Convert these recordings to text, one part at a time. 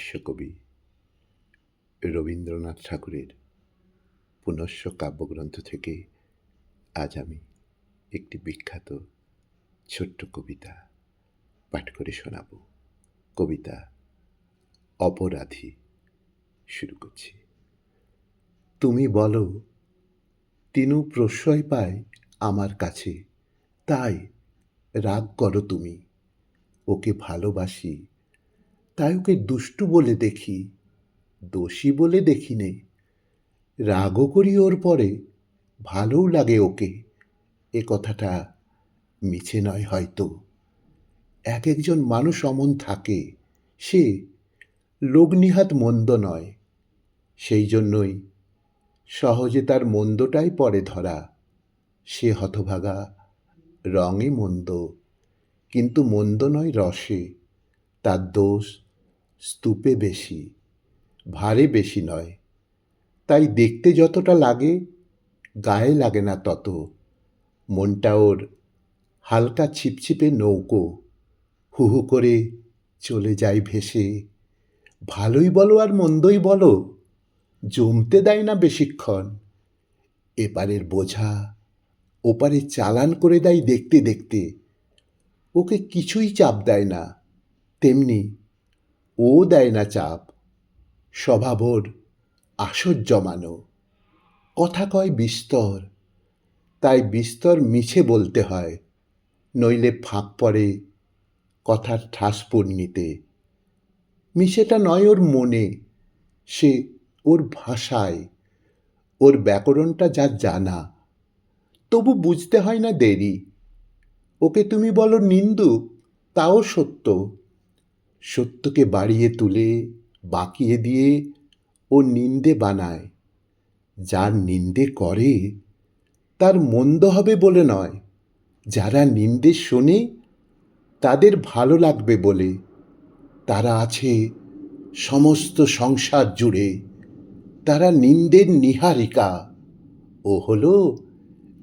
বিশ্বকবি রবীন্দ্রনাথ ঠাকুরের পুনশ্চ কাব্যগ্রন্থ থেকে আজ আমি একটি বিখ্যাত ছোট্ট কবিতা পাঠ করে শোনাব। কবিতা অপরাধী। শুরু করছি। তুমি বলো তিনু প্রশ্রয় পায় আমার কাছে, তাই রাগ করো তুমি। ওকে ভালোবাসি, তাই ওকে দুষ্টু বলে দেখি, দোষী বলে দেখি নে। রাগও করি ওর পরে, ভালোও লাগে ওকে। এ কথাটা মিছে নয় হয়তো। এক একজন মানুষ অমন থাকে, সে লোকনিহাত মন্দ নয়। সেই জন্যই সহজে তার মন্দটাই পড়ে ধরা। সে হতভাগা, রঙে মন্দ, কিন্তু মন্দ নয় রসে। তার দোষ স্তূপে বেশি, ভারে বেশি নয়। তাই দেখতে যতটা লাগে, গায়ে লাগে না তত। মনটা ওর হালকা ছিপছিপে নৌকো, হু হু করে চলে যায় ভেসে। ভালোই বলো আর মন্দই বলো, জমতে দেয় না বেশিক্ষণ। এপারের বোঝা ওপারে চালান করে দেয় দেখতে দেখতে। ওকে কিছুই চাপ দেয় না, তেমনি ও দেয় না চাপ। স্বভাব ওর আসর জমানো, কথা কয় বিস্তর, তাই বিস্তর মিছে বলতে হয়, নইলে ফাঁক পড়ে কথার ঠাস পূর্ণিতে। মিছেটা নয় ওর মনে, সে ওর ভাষায়, ওর ব্যাকরণটা যা জানা। তবু বুঝতে হয় না দেরি। ওকে তুমি বলো নিন্দুক, তাও সত্য। সত্যকে বাড়িয়ে তুলে বাঁকিয়ে দিয়ে ও নিন্দে বানায়। যার নিন্দে করে তার মন্দ হবে বলে নয়, যারা নিন্দে শোনে তাদের ভালো লাগবে বলে। তারা আছে সমস্ত সংসার জুড়ে, তারা নিন্দের নীহারিকা। ও হলো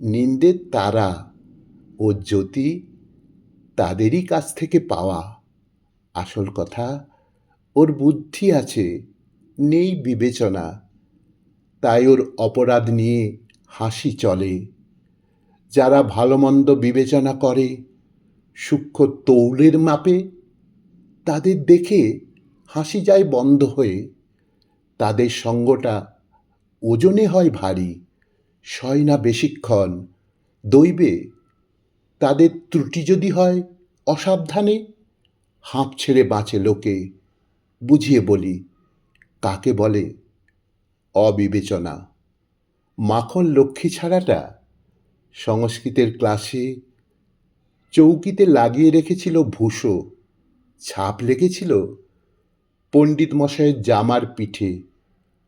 নিন্দের তারা, ও জ্যোতি তাদেরই কাছ থেকে পাওয়া। আসল কথা, ওর বুদ্ধি আছে, নেই বিবেচনা। তাই ওর অপরাধ নিয়ে হাসি চলে। যারা ভালো মন্দ বিবেচনা করে সূক্ষ্ম তৌলের মাপে, তাদের দেখে হাসি যায় বন্ধ হয়ে। তাদের সঙ্গটা ওজনে হয় ভারী, সয় না বেশিক্ষণ। দৈবে তাদের ত্রুটি যদি হয় অসাবধানে, হাঁপ ছেড়ে বাঁচে লোকে। বুঝিয়ে বলি, কাকে বলে অবিবেচনা। মাখন লক্ষ্মী ছাড়াটা সংস্কৃতের ক্লাসে চৌকিতে লাগিয়ে রেখেছিল ভূষো। ছাপ লেগেছিল পণ্ডিত মশাইয়ের জামার পিঠে।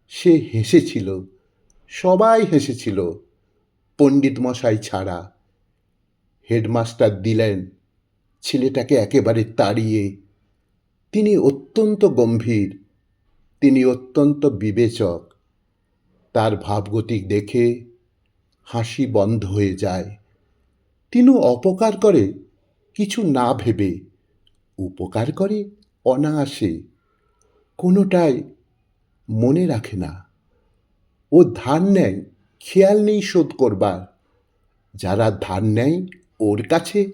সে হেসেছিল, সবাই হেসেছিল, পণ্ডিত মশাই ছাড়া। হেডমাস্টার দিলেন ছেলেটাকে একেবারে তাড়িয়ে। তিনি অত্যন্ত গম্ভীর, তিনি অত্যন্ত বিবেচক। তার ভাবগতিক দেখে হাসি বন্ধ হয়ে যায়। তিনি অপকার করে কিছু না ভেবে, উপকার করে অনায়াসে। কোনোটাই মনে রাখে না। ও ধার নেয়, খেয়াল নেই শোধ করবার। যারা ধার নেয় ওর কাছে,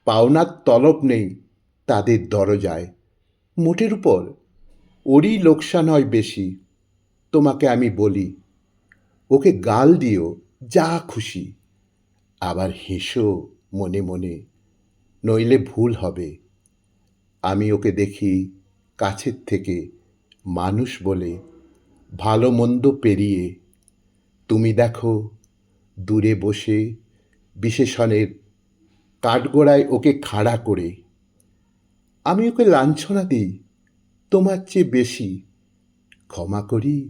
পাওনার তলব নেই তাদের দরজায়। মোটের উপর ওরই লোকসান হয় বেশি। তোমাকে আমি বলি, ওকে গাল দিও যা খুশি, আবার হেসো মনে মনে, নইলে ভুল হবে। আমি ওকে দেখি কাছের থেকে, মানুষ বলে, ভালো মন্দ পেরিয়ে। তুমি দেখো দূরে বসে বিশেষণের কাঠগোড়ায় ওকে খাড়া করে। আমি ওকে লাঞ্ছনা দিই তোমার চেয়ে বেশি, ক্ষমা করি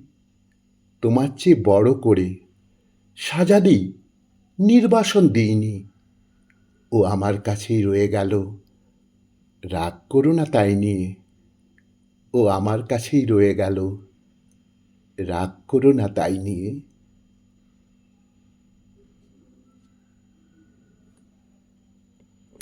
তোমার চেয়ে বড় করে। সাজা দিই, নির্বাসন দিইনি। ও আমার কাছেই রয়ে গেল, রাগ করো না তাই নিয়ে। ও আমার কাছেই রয়ে গেল, রাগ করো না তাই নিয়ে।